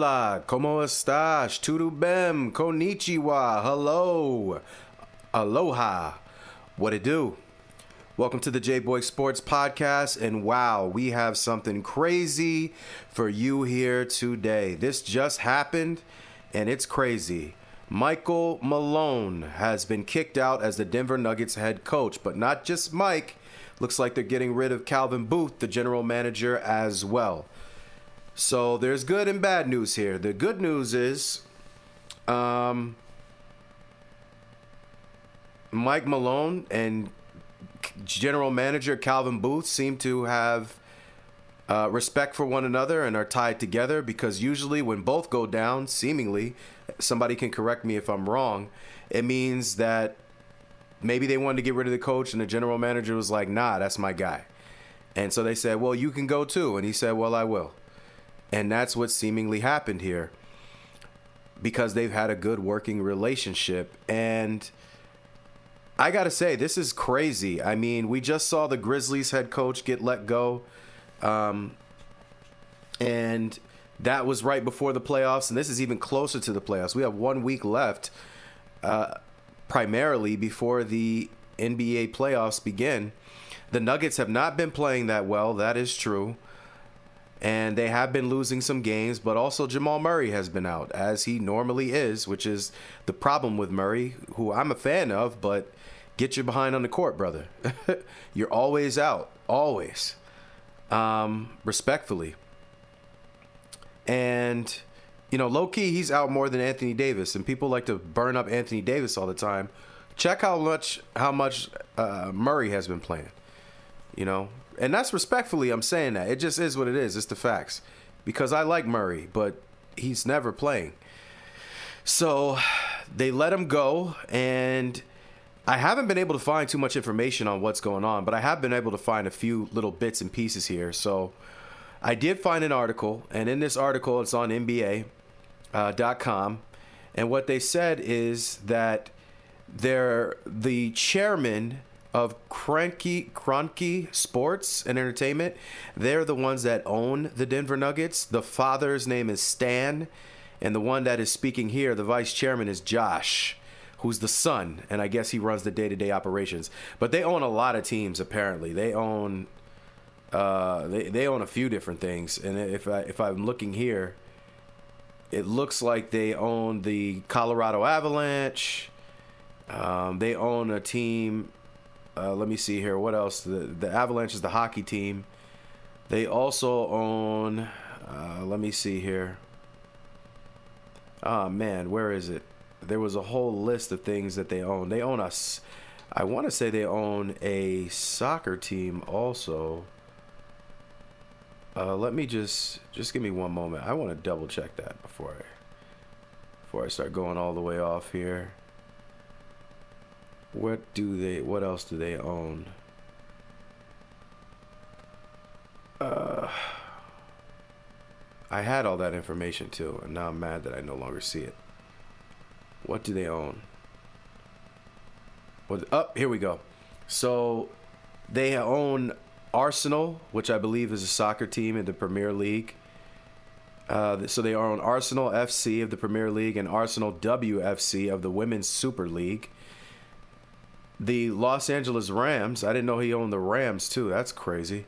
Hola, ¿cómo estás? Tudo bem? Konnichiwa. Hello. Aloha. What it do? Welcome to the J-Boy Sports Podcast, and wow, we have something crazy for you here today. This just happened, and it's crazy. Michael Malone has been kicked out as the Denver Nuggets head coach, but not just Mike. Looks like they're getting rid of Calvin Booth, the general manager, as well. So there's good and bad news here. The good news is Mike Malone and general manager Calvin Booth seem to have respect for one another and are tied together, because usually when both go down, seemingly, somebody can correct me if I'm wrong, it means that maybe they wanted to get rid of the coach and the general manager was like, nah, that's my guy. And so they said, well, you can go too. And he said, well, I will. And that's what seemingly happened here, because they've had a good working relationship. And I got to say, this is crazy. I mean, we just saw the Grizzlies head coach get let go. And that was right before the playoffs. And this is even closer to the playoffs. We have 1 week left, primarily before the NBA playoffs begin. The Nuggets have not been playing that well. That is true. And they have been losing some games, but also Jamal Murray has been out, as he normally is, which is the problem with Murray, who I'm a fan of, but get your behind on the court, brother. You're always out, always, respectfully. And, you know, low-key, he's out more than Anthony Davis, and people like to burn up Anthony Davis all the time. Check how much Murray has been playing, you know. And that's respectfully, I'm saying that. It just is what it is. It's the facts. Because I like Murray, but he's never playing. So they let him go, and I haven't been able to find too much information on what's going on, but I have been able to find a few little bits and pieces here. So I did find an article, and in this article, it's on NBA.com, and what they said is that the chairman of Kroenke Sports and Entertainment, they're the ones that own the Denver Nuggets. The father's name is Stan, and the one that is speaking here, the vice chairman, is Josh, who's the son, and I guess he runs the day-to-day operations. But they own a lot of teams, apparently. They own they own a few different things, and if I'm looking here, it looks like they own the Colorado Avalanche. They own a team. Let me see here. What else? The Avalanche is the hockey team. They also own, let me see here. Oh, man, where is it? There was a whole list of things that they own. They own us. I want to say they own a soccer team also. Let me just give me one moment. I want to double check that before I start going all the way off here. What else do they own? I had all that information too, and now I'm mad that I no longer see it. What do they own? Here we go. So they own Arsenal, which I believe is a soccer team in the Premier League. So they own Arsenal FC of the Premier League and Arsenal WFC of the Women's Super League. The Los Angeles Rams, I didn't know he owned the Rams too. That's crazy.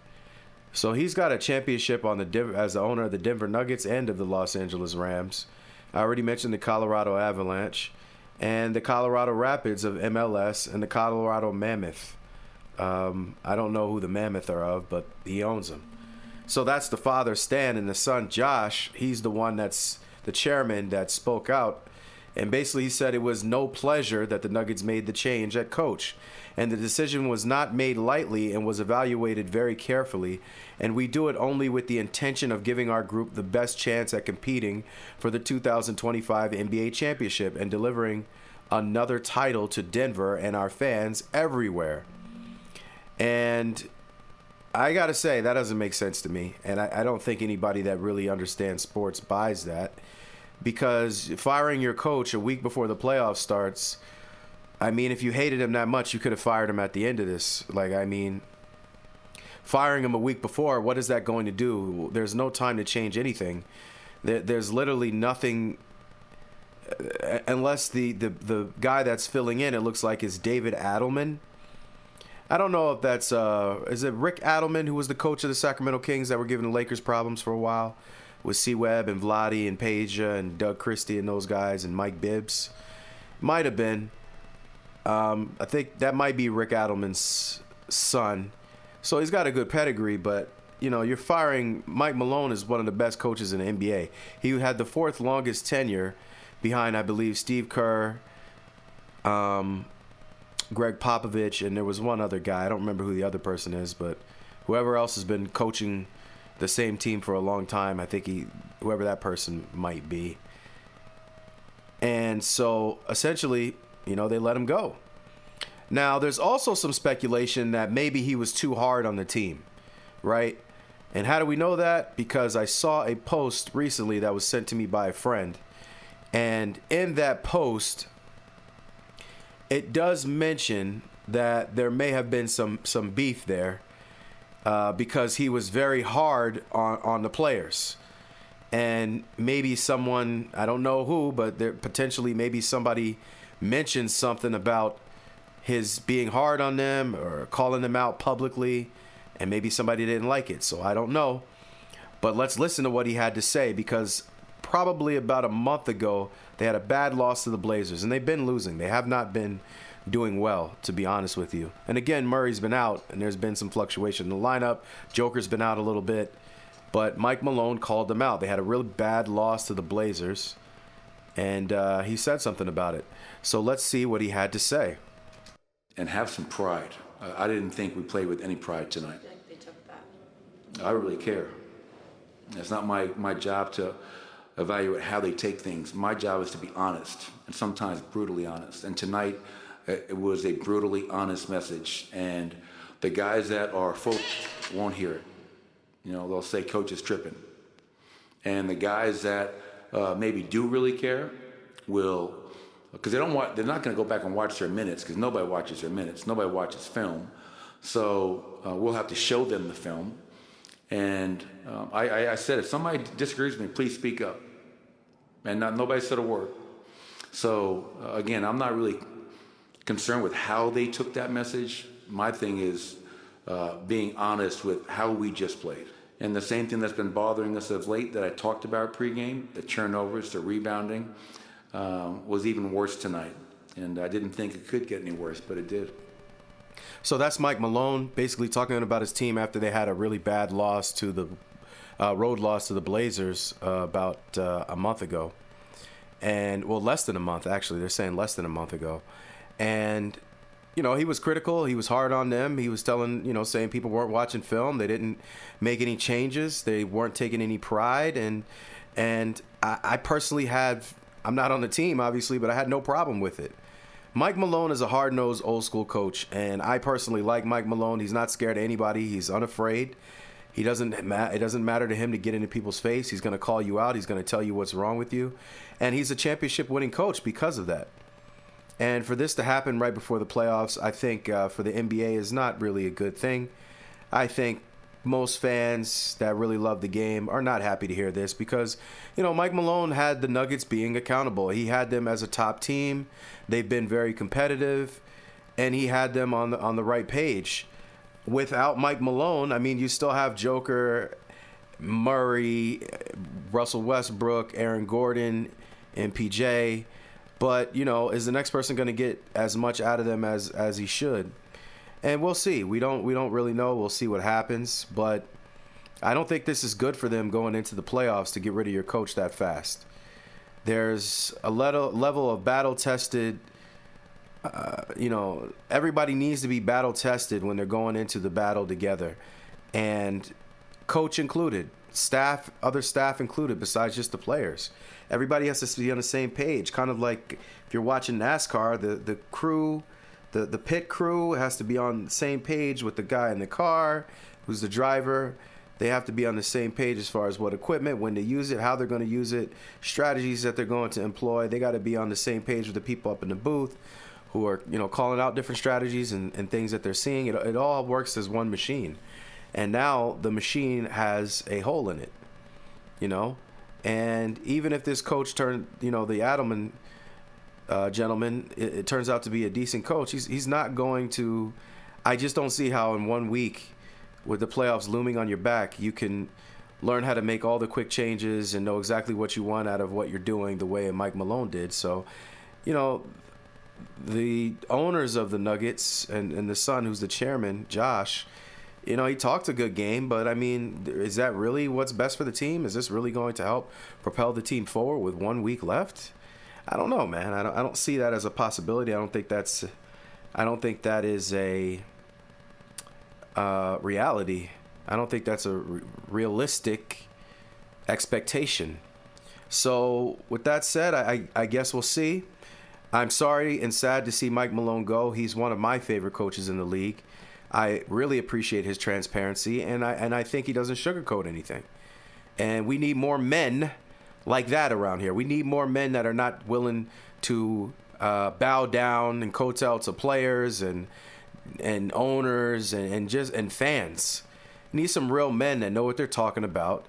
So he's got a championship on as the owner of the Denver Nuggets and of the Los Angeles Rams. I already mentioned the Colorado Avalanche and the Colorado Rapids of MLS and the Colorado Mammoth. I don't know who the Mammoth are of, but he owns them. So that's the father, Stan, and the son, Josh. He's the one that's the chairman that spoke out. And basically, he said it was no pleasure that the Nuggets made the change at coach. And the decision was not made lightly and was evaluated very carefully. And we do it only with the intention of giving our group the best chance at competing for the 2025 NBA championship and delivering another title to Denver and our fans everywhere. And I got to say, that doesn't make sense to me. And I don't think anybody that really understands sports buys that. Because firing your coach a week before the playoffs starts, I mean, if you hated him that much, you could have fired him at the end of this. Like, I mean, firing him a week before, what is that going to do? There's no time to change anything. There's literally nothing, unless the guy that's filling in, it looks like, is David Adelman. I don't know if that's is it Rick Adelman, who was the coach of the Sacramento Kings that were giving the Lakers problems for a while, with C-Webb and Vlade and Peja and Doug Christie and those guys and Mike Bibbs. Might have been. I think that might be Rick Adelman's son. So he's got a good pedigree, but you're firing Mike Malone, is one of the best coaches in the NBA. He had the fourth longest tenure behind, I believe, Steve Kerr, Greg Popovich, and there was one other guy. I don't remember who the other person is, but whoever else has been coaching the same team for a long time, I think whoever that person might be. And so essentially, they let him go. Now, there's also some speculation that maybe he was too hard on the team, right? And how do we know that? Because I saw a post recently that was sent to me by a friend. And in that post, it does mention that there may have been some beef there because he was very hard on the players. And maybe someone, I don't know who, but there potentially maybe somebody mentioned something about his being hard on them or calling them out publicly, and maybe somebody didn't like it. So I don't know. But let's listen to what he had to say, because probably about a month ago, they had a bad loss to the Blazers, and they've been losing. They have not been doing well, to be honest with you. And again, Murray's been out, and there's been some fluctuation in the lineup. Joker's been out a little bit. But Mike Malone called them out. They had a really bad loss to the Blazers, and he said something about it. So let's see what he had to say. And have some pride. I didn't think we played with any pride tonight. They took that. I really care. It's not my job to evaluate how they take things. My job is to be honest, and sometimes brutally honest. And tonight, it was a brutally honest message. And the guys that are full won't hear it. They'll say coach is tripping. And the guys that maybe do really care will, because they're not going to go back and watch their minutes, because nobody watches their minutes. Nobody watches film. So we'll have to show them the film. And I said, if somebody disagrees with me, please speak up. And nobody said a word. So again, I'm not really concerned with how they took that message. My thing is being honest with how we just played. And the same thing that's been bothering us of late that I talked about pregame, the turnovers, the rebounding, was even worse tonight. And I didn't think it could get any worse, but it did. So that's Mike Malone basically talking about his team after they had a really bad loss to the road loss to the Blazers about a month ago. And, well, less than a month, actually. They're saying less than a month ago. And he was critical. He was hard on them. He was saying people weren't watching film. They didn't make any changes. They weren't taking any pride. And I personally I'm not on the team, obviously, but I had no problem with it. Mike Malone is a hard-nosed, old-school coach, and I personally like Mike Malone. He's not scared of anybody. He's unafraid. It doesn't matter to him to get into people's face. He's going to call you out. He's going to tell you what's wrong with you. And he's a championship-winning coach because of that. And for this to happen right before the playoffs, I think for the NBA is not really a good thing. I think most fans that really love the game are not happy to hear this because, Mike Malone had the Nuggets being accountable. He had them as a top team. They've been very competitive, and he had them on the right page. Without Mike Malone, I mean, you still have Joker, Murray, Russell Westbrook, Aaron Gordon, and PJ. But, is the next person going to get as much out of them as he should? And we'll see. We don't really know. We'll see what happens. But I don't think this is good for them going into the playoffs to get rid of your coach that fast. There's a level of battle-tested, everybody needs to be battle-tested when they're going into the battle together. And coach included, other staff included, besides just the players. Everybody has to be on the same page. Kind of like if you're watching NASCAR, the crew, the pit crew has to be on the same page with the guy in the car, who's the driver. They have to be on the same page as far as what equipment, when to use it, how they're going to use it, strategies that they're going to employ. They got to be on the same page with the people up in the booth who are, calling out different strategies and things that they're seeing. It all works as one machine. And now the machine has a hole in it, And even if this coach turned, the Adelman gentleman, it turns out to be a decent coach, he's not going to. I just don't see how in 1 week, with the playoffs looming on your back, you can learn how to make all the quick changes and know exactly what you want out of what you're doing the way Mike Malone did. So, the owners of the Nuggets and the son, who's the chairman, Josh, he talked a good game, but I mean, is that really what's best for the team? Is this really going to help propel the team forward with 1 week left? I don't know, man. I don't see that as a possibility. I don't think that is a reality. I don't think that's a realistic expectation. So with that said, I guess we'll see. I'm sorry and sad to see Mike Malone go. He's one of my favorite coaches in the league. I really appreciate his transparency, and I think he doesn't sugarcoat anything. And we need more men like that around here. We need more men that are not willing to bow down and kowtow to players and owners and fans. We need some real men that know what they're talking about,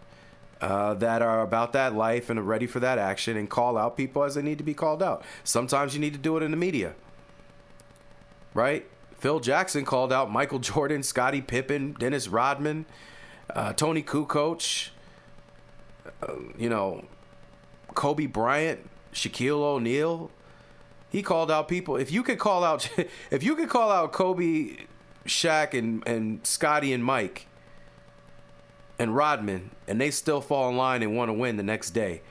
that are about that life and are ready for that action and call out people as they need to be called out. Sometimes you need to do it in the media, right? Phil Jackson called out Michael Jordan, Scottie Pippen, Dennis Rodman, Tony Kukoc, Kobe Bryant, Shaquille O'Neal. He called out people. If you could call out Kobe, Shaq, and Scottie and Mike and Rodman, and they still fall in line and want to win the next day,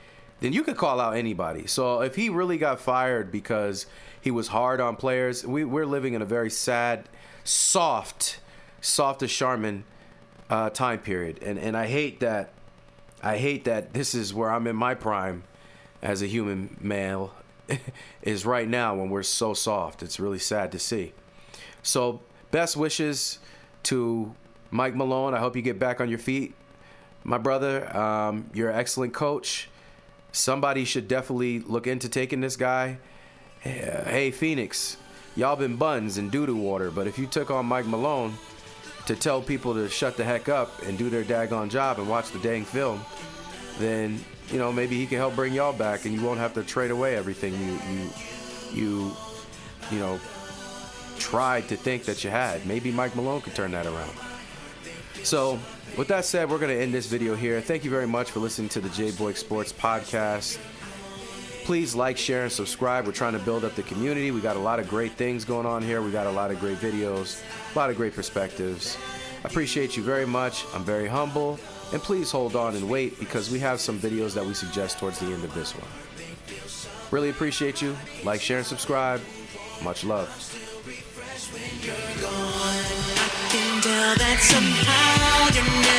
then you could call out anybody. So if he really got fired because he was hard on players, we're living in a very sad, soft as Charmin time period. And I hate that this is where I'm in my prime as a human male is right now when we're so soft. It's really sad to see. So best wishes to Mike Malone. I hope you get back on your feet, my brother. You're an excellent coach. Somebody should definitely look into taking this guy. Hey, Phoenix, y'all been buns and doo-doo water, but if you took on Mike Malone to tell people to shut the heck up and do their daggone job and watch the dang film, then, maybe he can help bring y'all back and you won't have to trade away everything you tried to think that you had. Maybe Mike Malone could turn that around. So, with that said, we're going to end this video here. Thank you very much for listening to the J-Boy Sports Podcast. Please like, share, and subscribe. We're trying to build up the community. We got a lot of great things going on here. We got a lot of great videos, a lot of great perspectives. I appreciate you very much. I'm very humble. And please hold on and wait, because we have some videos that we suggest towards the end of this one. Really appreciate you. Like, share, and subscribe. Much love. That somehow you're